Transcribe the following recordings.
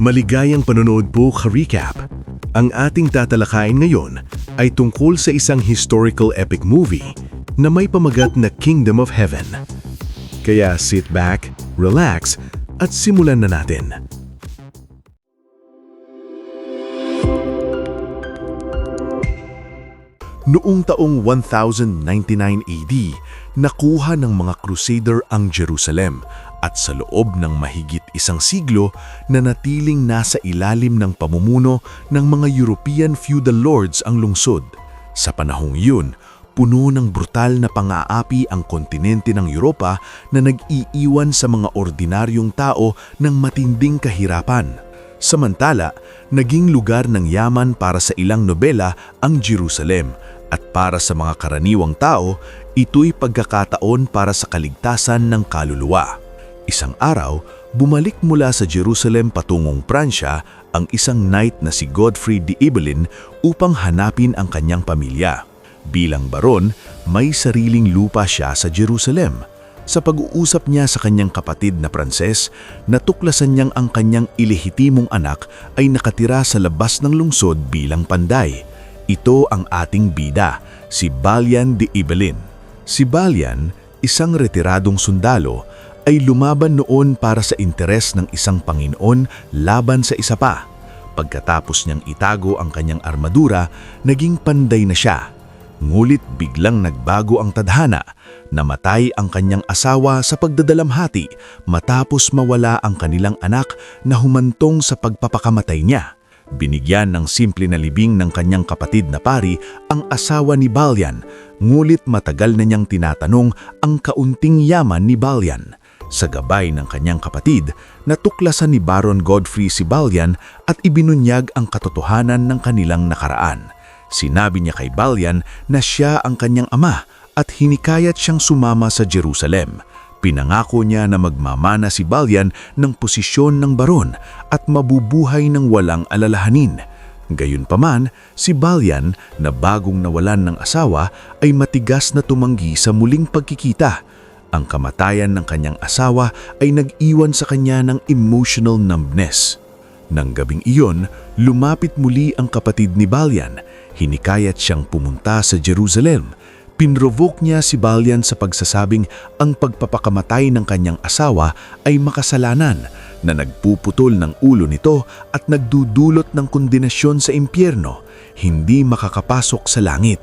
Maligayang panonood po ka-recap. Ang ating tatalakayin ngayon ay tungkol sa isang historical epic movie na may pamagat na Kingdom of Heaven. Kaya sit back, relax, at simulan na natin. Noong taong 1099 AD, nakuha ng mga Crusader ang Jerusalem at sa loob ng mahigit isang siglo nanatiling nasa ilalim ng pamumuno ng mga European feudal lords ang lungsod. Sa panahong iyon, puno ng brutal na pang-aapi ang kontinente ng Europa na nag-iiwan sa mga ordinaryong tao ng matinding kahirapan. Samantala, naging lugar ng yaman para sa ilang nobela ang Jerusalem at para sa mga karaniwang tao, ito'y pagkakataon para sa kaligtasan ng kaluluwa. Isang araw, bumalik mula sa Jerusalem patungong Pransya ang isang knight na si Godfrey de Ibelin upang hanapin ang kanyang pamilya. Bilang baron, may sariling lupa siya sa Jerusalem. Sa pag-uusap niya sa kanyang kapatid na Pranses, natuklasan niyang ang kanyang ilehitimong anak ay nakatira sa labas ng lungsod bilang panday. Ito ang ating bida, si Balian de Ibelin. Si Balian, isang retiradong sundalo, ay lumaban noon para sa interes ng isang Panginoon laban sa isa pa. Pagkatapos niyang itago ang kanyang armadura, naging panday na siya. Ngulit biglang nagbago ang tadhana. Namatay ang kanyang asawa sa pagdadalamhati matapos mawala ang kanilang anak na humantong sa pagpapakamatay niya. Binigyan ng simple na libing ng kanyang kapatid na pari ang asawa ni Balian, ngulit matagal na niyang tinatanong ang kaunting yaman ni Balian. Sa gabay ng kanyang kapatid, natuklasan ni Baron Godfrey si Balian at ibinunyag ang katotohanan ng kanilang nakaraan. Sinabi niya kay Balian na siya ang kanyang ama at hinikayat siyang sumama sa Jerusalem. Pinangako niya na magmamana si Balian ng posisyon ng baron at mabubuhay ng walang alalahanin. Gayunpaman, si Balian na bagong nawalan ng asawa ay matigas na tumanggi sa muling pagkikita. Ang kamatayan ng kanyang asawa ay nag-iwan sa kanya ng emotional numbness. Nang gabing iyon, lumapit muli ang kapatid ni Balian. Hinikayat siyang pumunta sa Jerusalem. Pinrovoke niya si Balian sa pagsasabing ang pagpapakamatay ng kanyang asawa ay makasalanan na nagpuputol ng ulo nito at nagdudulot ng kondenasyon sa impyerno, hindi makakapasok sa langit.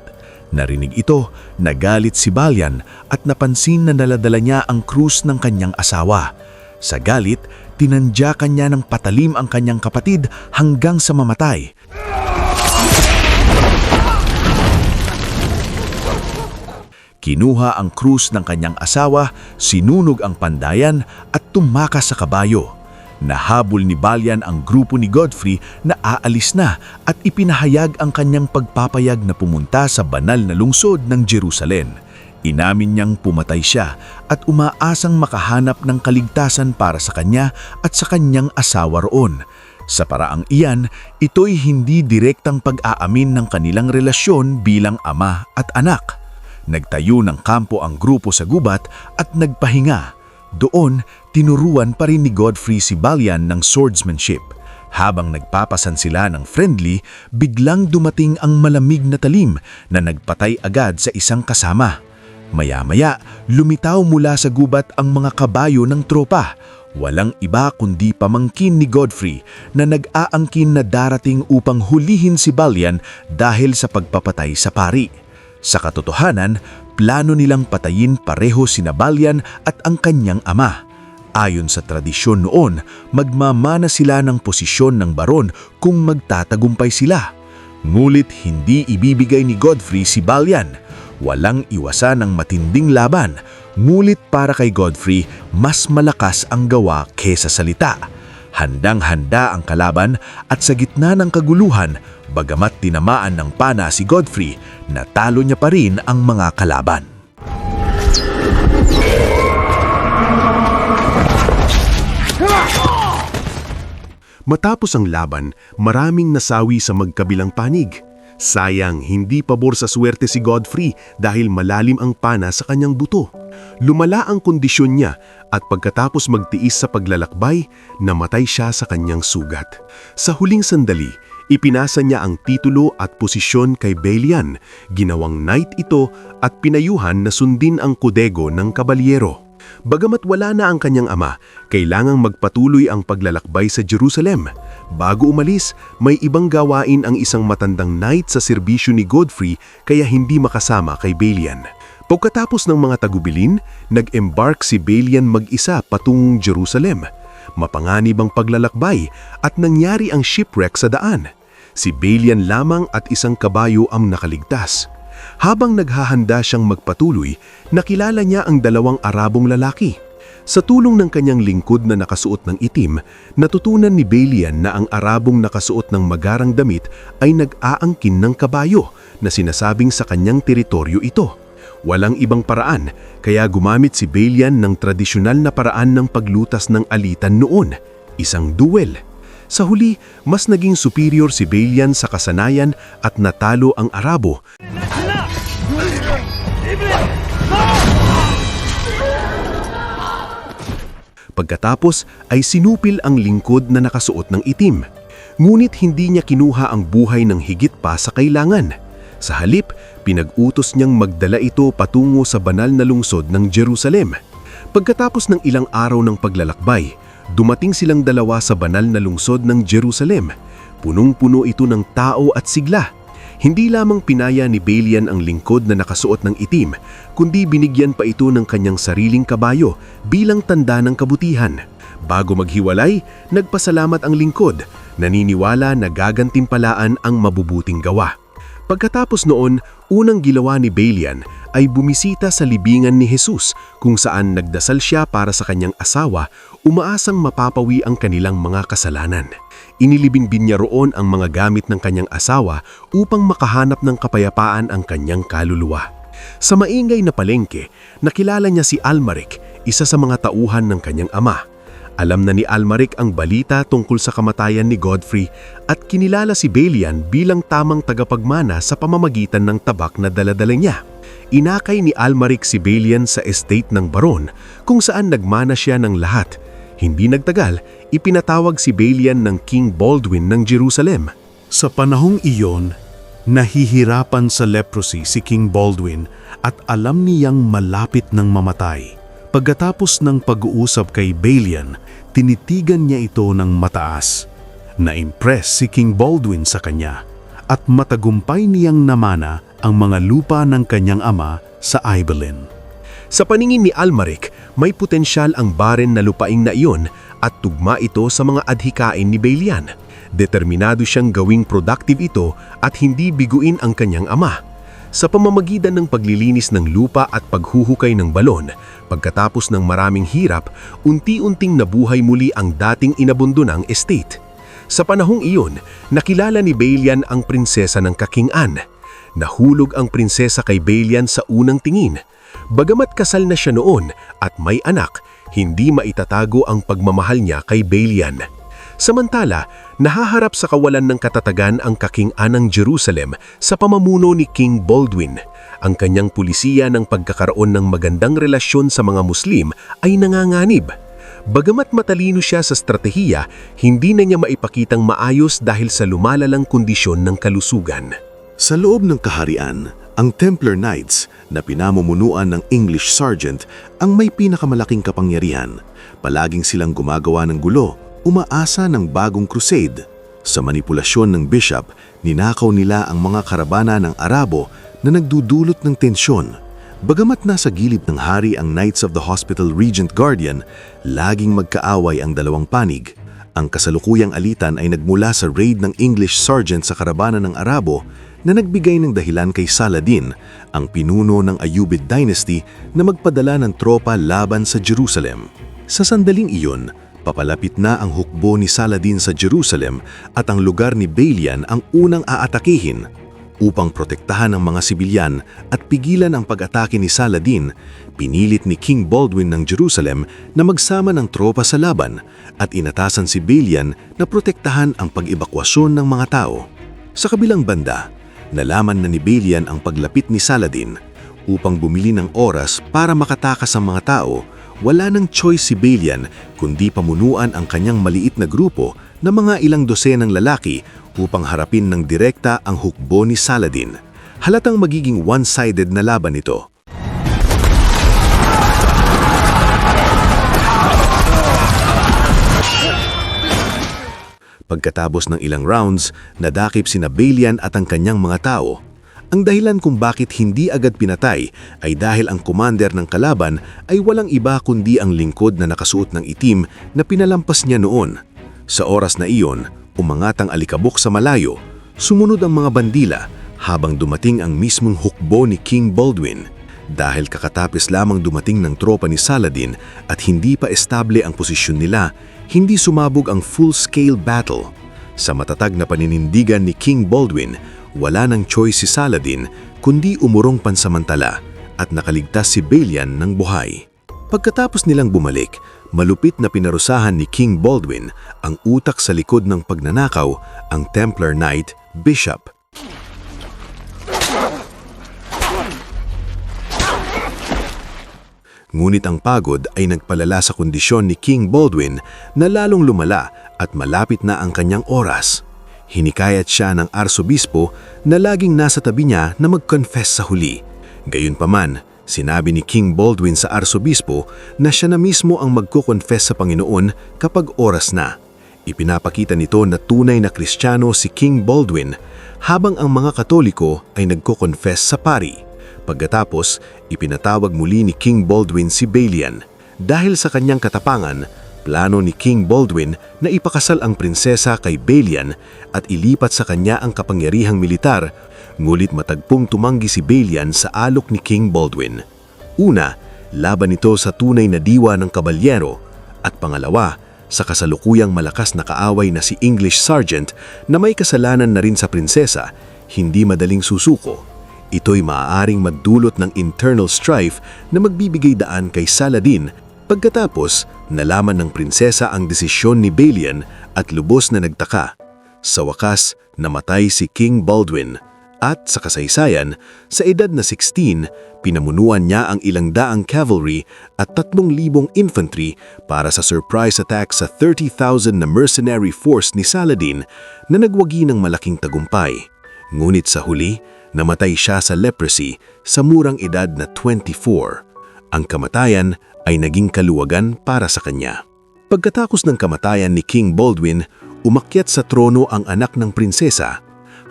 Narinig ito, nagalit si Balian at napansin na naladala niya ang krus ng kanyang asawa. Sa galit, tinandyakan niya ng patalim ang kanyang kapatid hanggang sa mamatay. Kinuha ang krus ng kanyang asawa, sinunog ang pandayan at tumakas sa kabayo. Nahabol ni Balian ang grupo ni Godfrey na aalis na at ipinahayag ang kanyang pagpapayag na pumunta sa banal na lungsod ng Jerusalem. Inamin niyang pumatay siya at umaasang makahanap ng kaligtasan para sa kanya at sa kanyang asawa roon. Sa paraang iyan, ito'y hindi direktang pag-aamin ng kanilang relasyon bilang ama at anak. Nagtayo ng kampo ang grupo sa gubat at nagpahinga. Doon, tinuruan pa rin ni Godfrey si Balian ng swordsmanship. Habang nagpapasan sila ng friendly, biglang dumating ang malamig na talim na nagpatay agad sa isang kasama. Maya-maya, lumitaw mula sa gubat ang mga kabayo ng tropa. Walang iba kundi pamangkin ni Godfrey na nag-aangkin na darating upang hulihin si Balian dahil sa pagpapatay sa pari. Sa katotohanan, plano nilang patayin pareho sina Balian at ang kanyang ama. Ayon sa tradisyon noon, magmamana sila ng posisyon ng baron kung magtatagumpay sila. Ngulit hindi ibibigay ni Godfrey si Balian. Walang iwasan ng matinding laban, ngulit para kay Godfrey, mas malakas ang gawa kesa salita. Handang-handa ang kalaban at sa gitna ng kaguluhan, bagamat tinamaan ng pana si Godfrey, natalo niya pa rin ang mga kalaban. Matapos ang laban, maraming nasawi sa magkabilang panig. Sayang, hindi pabor sa swerte si Godfrey dahil malalim ang pana sa kanyang buto. Lumala ang kondisyon niya at pagkatapos magtiis sa paglalakbay, namatay siya sa kanyang sugat. Sa huling sandali, ipinasa niya ang titulo at posisyon kay Belian. Ginawang knight ito at pinayuhan na sundin ang kodego ng kabalyero. Bagamat wala na ang kanyang ama, kailangang magpatuloy ang paglalakbay sa Jerusalem. Bago umalis, may ibang gawain ang isang matandang knight sa serbisyo ni Godfrey kaya hindi makasama kay Belian. Pagkatapos ng mga tagubilin, nag-embark si Belian mag-isa patungong Jerusalem. Mapanganib ang paglalakbay at nangyari ang shipwreck sa daan. Si Belian lamang at isang kabayo ang nakaligtas. Habang naghahanda siyang magpatuloy, nakilala niya ang dalawang Arabong lalaki. Sa tulong ng kanyang lingkod na nakasuot ng itim, natutunan ni Belian na ang Arabong nakasuot ng magarang damit ay nag-aangkin ng kabayo na sinasabing sa kanyang teritoryo ito. Walang ibang paraan, kaya gumamit si Belian ng tradisyonal na paraan ng paglutas ng alitan noon, isang duel. Sa huli, mas naging superior si Belian sa kasanayan at natalo ang Arabo. Pagkatapos ay sinupil ang lingkod na nakasuot ng itim. Ngunit hindi niya kinuha ang buhay ng higit pa sa kailangan. Sa halip, pinag-utos niyang magdala ito patungo sa banal na lungsod ng Jerusalem. Pagkatapos ng ilang araw ng paglalakbay, dumating silang dalawa sa banal na lungsod ng Jerusalem. Punong-puno ito ng tao at sigla. Hindi lamang pinaya ni Belian ang lingkod na nakasuot ng itim, kundi binigyan pa ito ng kanyang sariling kabayo bilang tanda ng kabutihan. Bago maghiwalay, nagpasalamat ang lingkod, naniniwala na gagantimpalaan ang mabubuting gawa. Pagkatapos noon, unang ginawa ni Belian ay bumisita sa libingan ni Jesus kung saan nagdasal siya para sa kanyang asawa, umaasang mapapawi ang kanilang mga kasalanan. Inilibinbin niya roon ang mga gamit ng kanyang asawa upang makahanap ng kapayapaan ang kanyang kaluluwa. Sa maingay na palengke, nakilala niya si Almaric, isa sa mga tauhan ng kanyang ama. Alam na ni Almaric ang balita tungkol sa kamatayan ni Godfrey at kinilala si Belian bilang tamang tagapagmana sa pamamagitan ng tabak na dala-dala niya. Inakay ni Almaric si Belian sa estate ng baron kung saan nagmana siya ng lahat. Hindi nagtagal, ipinatawag si Belian ng King Baldwin ng Jerusalem. Sa panahong iyon, nahihirapan sa leprosy si King Baldwin at alam niyang malapit ng mamatay. Pagkatapos ng pag-uusap kay Belian, tinitigan niya ito ng mataas. Na-impress si King Baldwin sa kanya at matagumpay niyang namana ang mga lupa ng kanyang ama sa Ibelin. Sa paningin ni Almaric, may potensyal ang barren na lupaing na iyon at tugma ito sa mga adhikain ni Belian. Determinado siyang gawing productive ito at hindi biguin ang kanyang ama. Sa pamamagitan ng paglilinis ng lupa at paghuhukay ng balon, pagkatapos ng maraming hirap, unti-unting nabuhay muli ang dating inabundonang estate. Sa panahong iyon, nakilala ni Belian ang prinsesa ng Kakingan. Nahulog ang prinsesa kay Belian sa unang tingin. Bagamat kasal na siya noon at may anak, hindi maitatago ang pagmamahal niya kay Belian. Samantala, nahaharap sa kawalan ng katatagan ang Kakingan ng Jerusalem sa pamumuno ni King Baldwin. Ang kanyang pulisiya ng pagkakaroon ng magandang relasyon sa mga Muslim ay nanganganib. Bagamat matalino siya sa stratehiya, hindi na niya maipakitang maayos dahil sa lumalalang kondisyon ng kalusugan. Sa loob ng kaharian, ang Templar Knights na pinamumunuan ng English Sergeant ang may pinakamalaking kapangyarihan. Palaging silang gumagawa ng gulo, umaasa ng bagong crusade. Sa manipulasyon ng bishop, ninakaw nila ang mga karabana ng Arabo na nagdudulot ng tensyon. Bagamat nasa gilid ng hari ang Knights of the Hospital Regent Guardian, laging magkaaway ang dalawang panig. Ang kasalukuyang alitan ay nagmula sa raid ng English Sergeant sa karabana ng Arabo na nagbigay ng dahilan kay Saladin, ang pinuno ng Ayyubid Dynasty, na magpadala ng tropa laban sa Jerusalem. Sa sandaling iyon, papalapit na ang hukbo ni Saladin sa Jerusalem at ang lugar ni Belian ang unang aatakihin. Upang protektahan ang mga sibilyan at pigilan ang pag-atake ni Saladin, pinilit ni King Baldwin ng Jerusalem na magsama ng tropa sa laban at inatasan si Belian na protektahan ang pag-ebakwasyon ng mga tao. Sa kabilang banda, Nalaman na ni Balian ang paglapit ni Saladin. Upang bumili ng oras para makatakas ang mga tao, wala nang choice si Balian kundi pamunuan ang kanyang maliit na grupo na mga ilang dosenang lalaki upang harapin ng direkta ang hukbo ni Saladin. Halatang magiging one-sided na laban ito. Pagkatapos ng ilang rounds, nadakip sina Balian at ang kanyang mga tao. Ang dahilan kung bakit hindi agad pinatay ay dahil ang commander ng kalaban ay walang iba kundi ang lingkod na nakasuot ng itim na pinalampas niya noon. Sa oras na iyon, umangat ang alikabok sa malayo, sumunod ang mga bandila habang dumating ang mismong hukbo ni King Baldwin. Dahil kakatapos lamang dumating ng tropa ni Saladin at hindi pa estable ang posisyon nila, hindi sumabog ang full-scale battle. Sa matatag na paninindigan ni King Baldwin, wala nang choice si Saladin kundi umurong pansamantala at nakaligtas si Balian ng buhay. Pagkatapos nilang bumalik, malupit na pinarusahan ni King Baldwin ang utak sa likod ng pagnanakaw, ang Templar Knight Bishop. Ngunit ang pagod ay nagpalala sa kondisyon ni King Baldwin na lalong lumala at malapit na ang kanyang oras. Hinikayat siya ng arsobispo na laging nasa tabi niya na mag-confess sa huli. Gayunpaman, sinabi ni King Baldwin sa arsobispo na siya na mismo ang magko-confess sa Panginoon kapag oras na. Ipinapakita nito na tunay na Kristiyano si King Baldwin habang ang mga Katoliko ay nagko-confess sa pari. Pagkatapos, ipinatawag muli ni King Baldwin si Balian. Dahil sa kanyang katapangan, plano ni King Baldwin na ipakasal ang prinsesa kay Balian at ilipat sa kanya ang kapangyarihang militar, ngulit matagpong tumanggi si Balian sa alok ni King Baldwin. Una, laban ito sa tunay na diwa ng kabalyero, at pangalawa, sa kasalukuyang malakas na kaaway na si English Sergeant na may kasalanan na rin sa prinsesa, hindi madaling susuko. Ito'y maaaring magdulot ng internal strife na magbibigay daan kay Saladin. Pagkatapos, nalaman ng prinsesa ang desisyon ni Balian at lubos na nagtaka. Sa wakas, namatay si King Baldwin at sa kasaysayan, sa edad na 16, pinamunuan niya ang ilang daang cavalry at 3,000 infantry para sa surprise attack sa 30,000 na mercenary force ni Saladin na nagwagi ng malaking tagumpay. Ngunit sa huli, namatay siya sa leprosy sa murang edad na 24. Ang kamatayan ay naging kaluwagan para sa kanya. Pagkatapos ng kamatayan ni King Baldwin, umakyat sa trono ang anak ng prinsesa.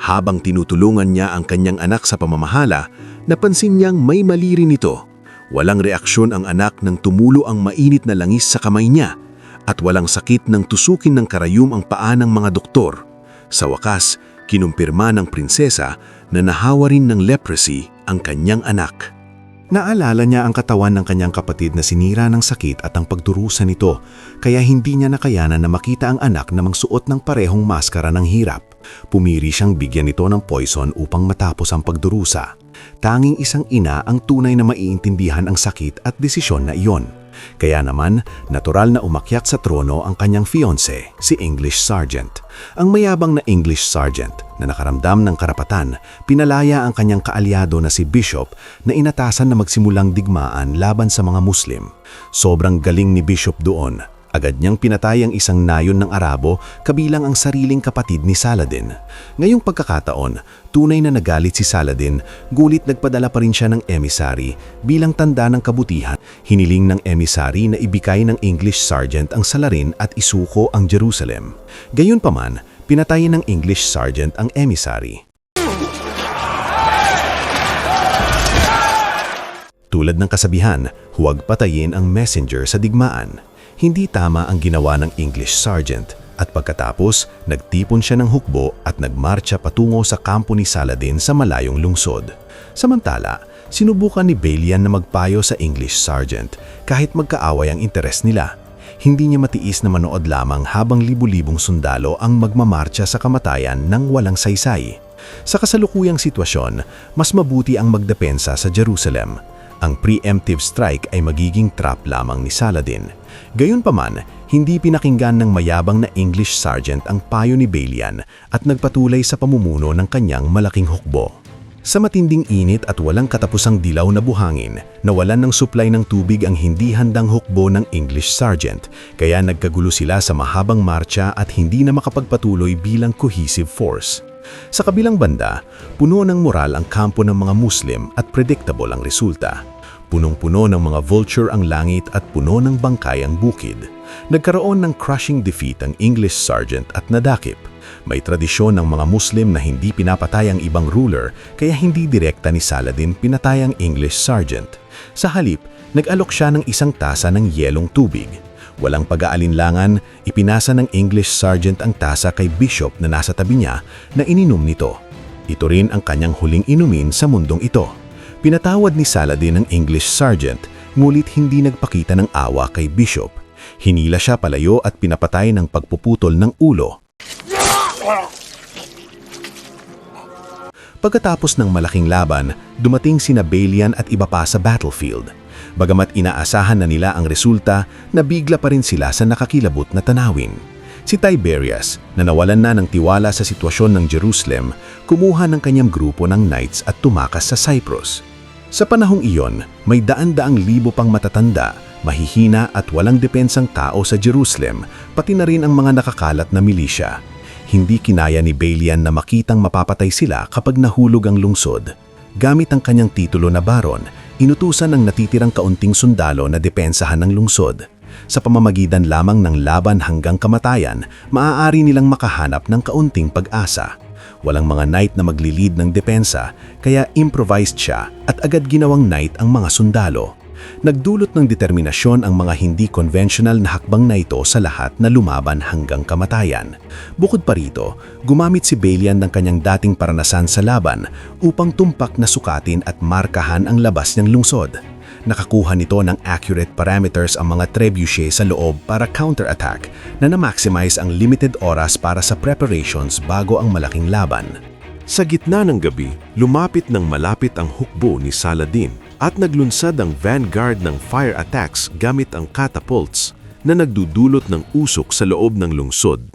Habang tinutulungan niya ang kanyang anak sa pamamahala, napansin niyang may mali rin ito. Walang reaksyon ang anak nang tumulo ang mainit na langis sa kamay niya at walang sakit nang tusukin ng karayom ang paa ng mga doktor. Sa wakas, kinumpirma ng prinsesa na nahawa rin ng leprosy ang kanyang anak. Naalala niya ang katawan ng kanyang kapatid na sinira ng sakit at ang pagdurusa nito, kaya hindi niya nakayanan na makita ang anak na mangsuot ng parehong maskara ng hirap. Pumiri siyang bigyan ito ng poison upang matapos ang pagdurusa. Tanging isang ina ang tunay na maiintindihan ang sakit at desisyon na iyon. Kaya naman, natural na umakyat sa trono ang kanyang fiancé, si English Sergeant. Ang mayabang na English Sergeant na nakaramdam ng karapatan, pinalaya ang kanyang kaalyado na si Bishop na inatasan na magsimulang digmaan laban sa mga Muslim. Sobrang galing ni Bishop doon. Agad niyang pinatay ang isang nayon ng Arabo kabilang ang sariling kapatid ni Saladin. Ngayong pagkakataon, tunay na nagalit si Saladin, gulit nagpadala pa rin siya ng emissary bilang tanda ng kabutihan. Hiniling ng emissary na ibigay ng English Sergeant ang salarin at isuko ang Jerusalem. Gayunpaman, pinatayin ng English Sergeant ang emissary. Tulad ng kasabihan, huwag patayin ang messenger sa digmaan. Hindi tama ang ginawa ng English Sergeant at pagkatapos, nagtipon siya ng hukbo at nagmarcha patungo sa kampo ni Saladin sa malayong lungsod. Samantala, sinubukan ni Balian na magpayo sa English Sergeant kahit magkaaway ang interes nila. Hindi niya matiis na manood lamang habang libu-libong sundalo ang magmamarcha sa kamatayan ng walang saysay. Sa kasalukuyang sitwasyon, mas mabuti ang magdepensa sa Jerusalem. Ang preemptive strike ay magiging trap lamang ni Saladin. Gayunpaman, hindi pinakinggan ng mayabang na English sergeant ang payo ni Balian at nagpatuloy sa pamumuno ng kanyang malaking hukbo. Sa matinding init at walang katapusang dilaw na buhangin, nawalan ng supply ng tubig ang hindi handang hukbo ng English sergeant, kaya nagkagulo sila sa mahabang marcha at hindi na makapagpatuloy bilang cohesive force. Sa kabilang banda, puno ng moral ang kampo ng mga Muslim at predictable ang resulta. Punong-puno ng mga vulture ang langit at puno ng bangkay ang bukid. Nagkaroon ng crushing defeat ang English sergeant at nadakip. May tradisyon ng mga Muslim na hindi pinapatay ang ibang ruler, kaya hindi direkta ni Saladin pinatay ang English sergeant. Sa halip, nag-alok siya ng isang tasa ng yelong tubig. Walang pag-aalinlangan, ipinasa ng English sergeant ang tasa kay bishop na nasa tabi niya na ininom nito. Ito rin ang kanyang huling inumin sa mundong ito. Pinatawad ni Saladin ang English sergeant, ngulit hindi nagpakita ng awa kay bishop. Hinila siya palayo at pinapatay ng pagpuputol ng ulo. Pagkatapos ng malaking laban, dumating sina Balian at iba pa sa battlefield. Bagamat inaasahan na nila ang resulta, nabigla pa rin sila sa nakakilabot na tanawin. Si Tiberius, na nawalan na ng tiwala sa sitwasyon ng Jerusalem, kumuha ng kanyang grupo ng knights at tumakas sa Cyprus. Sa panahong iyon, may daan-daang libo pang matatanda, mahihina at walang depensang tao sa Jerusalem, pati na rin ang mga nakakalat na milisya. Hindi kinaya ni Balian na makitang mapapatay sila kapag nahulog ang lungsod. Gamit ang kanyang titulo na baron, inutusan ang natitirang kaunting sundalo na depensahan ng lungsod. Sa pamamagitan lamang ng laban hanggang kamatayan, maaari nilang makahanap ng kaunting pag-asa. Walang mga knight na maglilid ng depensa, kaya improvised siya at agad ginawang knight ang mga sundalo. Nagdulot ng determinasyon ang mga hindi conventional na hakbang na ito sa lahat na lumaban hanggang kamatayan. Bukod pa rito, gumamit si Balian ng kanyang dating paranasan sa laban upang tumpak na sukatin at markahan ang labas ng lungsod. Nakakuha nito ng accurate parameters ang mga trebuchet sa loob para counter-attack na na-maximize ang limited oras para sa preparations bago ang malaking laban. Sa gitna ng gabi, lumapit ng malapit ang hukbo ni Saladin at naglunsad ang vanguard ng fire attacks gamit ang catapults na nagdudulot ng usok sa loob ng lungsod.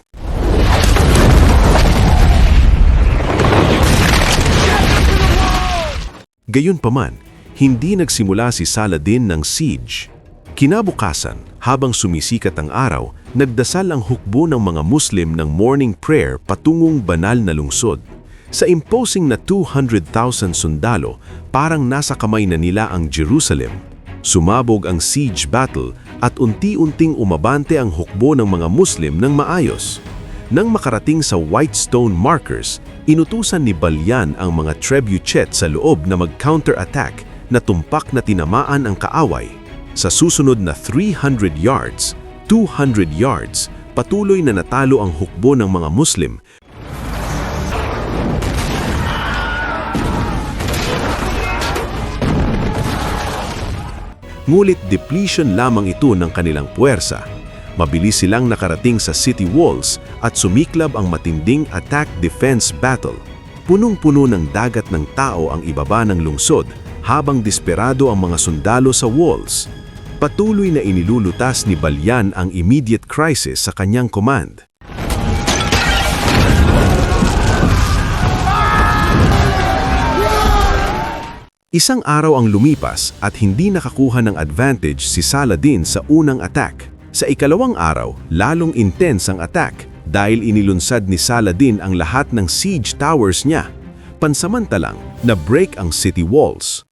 Gayunpaman, hindi nagsimula si Saladin ng siege. Kinabukasan, habang sumisikat ang araw, nagdasal ang hukbo ng mga Muslim ng morning prayer patungong banal na lungsod. Sa imposing na 200,000 sundalo, parang nasa kamay na nila ang Jerusalem. Sumabog ang siege battle at unti-unting umabante ang hukbo ng mga Muslim ng maayos. Nang makarating sa white stone markers, inutusan ni Balian ang mga trebuchet sa loob na mag-counter-attack na tumpak na tinamaan ang kaaway. Sa susunod na 300 yards, 200 yards, patuloy na natalo ang hukbo ng mga Muslim. Ngulit depletion lamang ito ng kanilang puwersa. Mabilis silang nakarating sa city walls at sumiklab ang matinding attack-defense battle. Punong-puno ng dagat ng tao ang ibaba ng lungsod habang desperado ang mga sundalo sa walls. Patuloy na inilulutas ni Balian ang immediate crisis sa kanyang command. Isang araw ang lumipas at hindi nakakuha ng advantage si Saladin sa unang attack. Sa ikalawang araw, lalong intense ang attack dahil inilunsad ni Saladin ang lahat ng siege towers niya. Pansamantalang, na-break ang city walls.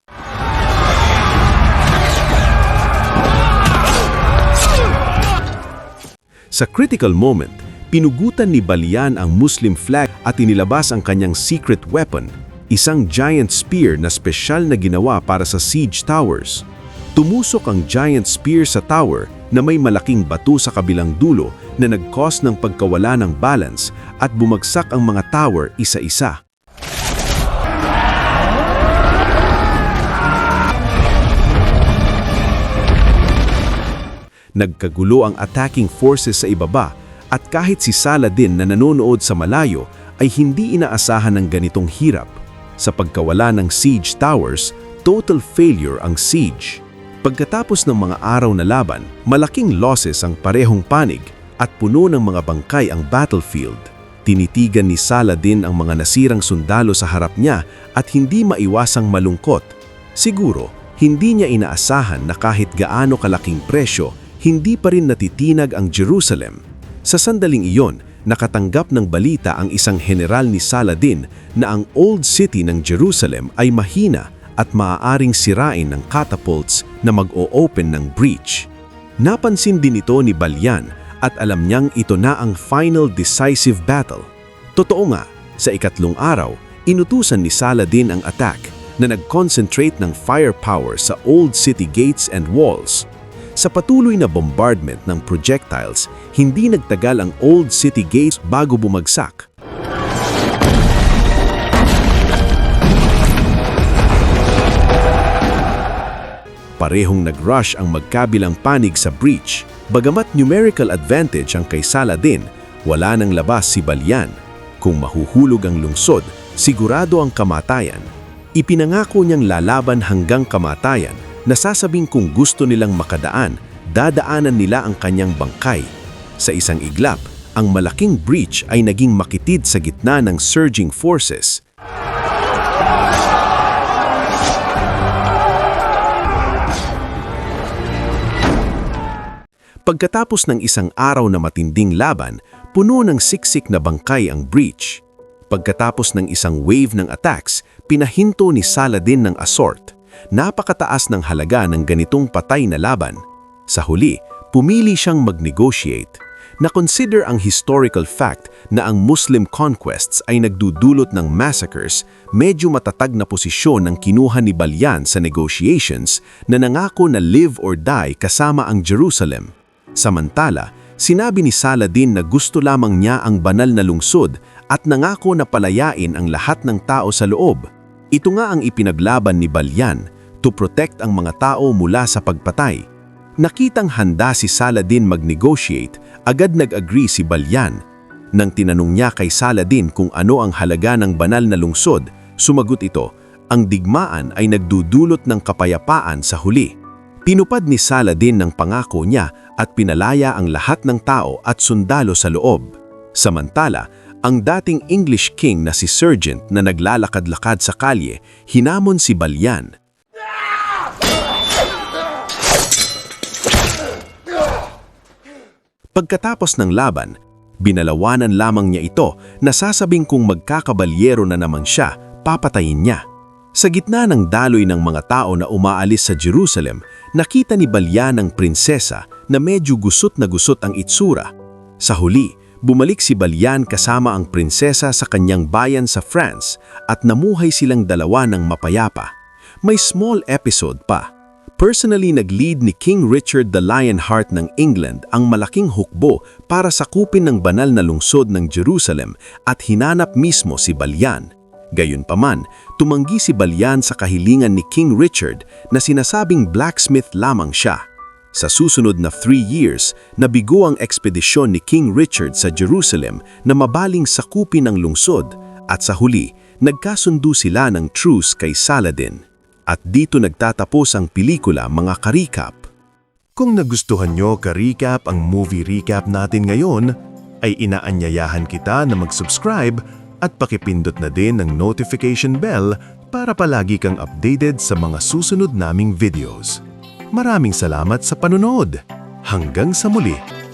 Sa critical moment, pinugutan ni Balian ang Muslim flag at inilabas ang kanyang secret weapon, isang giant spear na spesyal na ginawa para sa siege towers. Tumusok ang giant spear sa tower na may malaking bato sa kabilang dulo na nag-cause ng pagkawala ng balance at bumagsak ang mga tower isa-isa. Nagkagulo ang attacking forces sa ibaba at kahit si Saladin na nanonood sa malayo ay hindi inaasahan ng ganitong hirap. Sa pagkawala ng siege towers, total failure ang siege. Pagkatapos ng mga araw na laban, malaking losses ang parehong panig at puno ng mga bangkay ang battlefield. Tinitigan ni Saladin ang mga nasirang sundalo sa harap niya at hindi maiwasang malungkot. Siguro, hindi niya inaasahan na kahit gaano kalaking presyo, hindi pa rin natitinag ang Jerusalem. Sa sandaling iyon, nakatanggap ng balita ang isang general ni Saladin na ang Old City ng Jerusalem ay mahina at maaaring sirain ng catapults na mag-o-open ng breach. Napansin din ito ni Balyan at alam niyang ito na ang final decisive battle. Totoo nga, sa ikatlong araw, inutusan ni Saladin ang attack na nag-concentrate ng firepower sa Old City gates and walls. Sa patuloy na bombardment ng projectiles, hindi nagtagal ang Old City gates bago bumagsak. Parehong nag-rush ang magkabilang panig sa breach. Bagamat numerical advantage ang kay Saladin, wala nang labas si Balyan. Kung mahuhulog ang lungsod, sigurado ang kamatayan. Ipinangako niyang lalaban hanggang kamatayan, nasasabing kung gusto nilang makadaan, dadaanan nila ang kanyang bangkay. Sa isang iglap, ang malaking breach ay naging makitid sa gitna ng surging forces. Pagkatapos ng isang araw na matinding laban, puno ng siksik na bangkay ang breach. Pagkatapos ng isang wave ng attacks, pinahinto ni Saladin ng assault. Napakataas ng halaga ng ganitong patay na laban. Sa huli, pumili siyang mag-negotiate. Na-consider ang historical fact na ang Muslim conquests ay nagdudulot ng massacres, medyo matatag na posisyon ng kinuha ni Balyan sa negotiations na nangako na live or die kasama ang Jerusalem. Samantala, sinabi ni Saladin na gusto lamang niya ang banal na lungsod at nangako na palayain ang lahat ng tao sa loob. Ito nga ang ipinaglaban ni Balyan, to protect ang mga tao mula sa pagpatay. Nakitang handa si Saladin mag-negotiate, agad nag-agree si Balyan. Nang tinanong niya kay Saladin kung ano ang halaga ng banal na lungsod, sumagot ito, ang digmaan ay nagdudulot ng kapayapaan sa huli. Tinupad ni Saladin ng pangako niya at pinalaya ang lahat ng tao at sundalo sa loob. Samantala, ang dating English king na si Sergeant na naglalakad-lakad sa kalye, hinamon si Balyan. Pagkatapos ng laban, binalawanan lamang niya ito na sasabing kung magkakabalyero na naman siya, papatayin niya. Sa gitna ng daloy ng mga tao na umaalis sa Jerusalem, nakita ni Balyan ang prinsesa na medyo gusot na gusot ang itsura. Sa huli, bumalik si Balyan kasama ang prinsesa sa kanyang bayan sa France at namuhay silang dalawa ng mapayapa. May small episode pa. Personally nag-lead ni King Richard the Lionheart ng England ang malaking hukbo para sakupin ng banal na lungsod ng Jerusalem at hinanap mismo si Balyan. Gayunpaman, tumanggi si Balyan sa kahilingan ni King Richard na sinasabing blacksmith lamang siya. Sa susunod na 3 years, nabigo ang ekspedisyon ni King Richard sa Jerusalem na mabaling sakupin ang lungsod at sa huli, nagkasundo sila ng truce kay Saladin. At dito nagtatapos ang pelikula, mga ka-recap. Kung nagustuhan nyo ka-recap ang movie recap natin ngayon, ay inaanyayahan kita na mag-subscribe at pakipindot na din ng notification bell para palagi kang updated sa mga susunod naming videos. Maraming salamat sa panonood. Hanggang sa muli!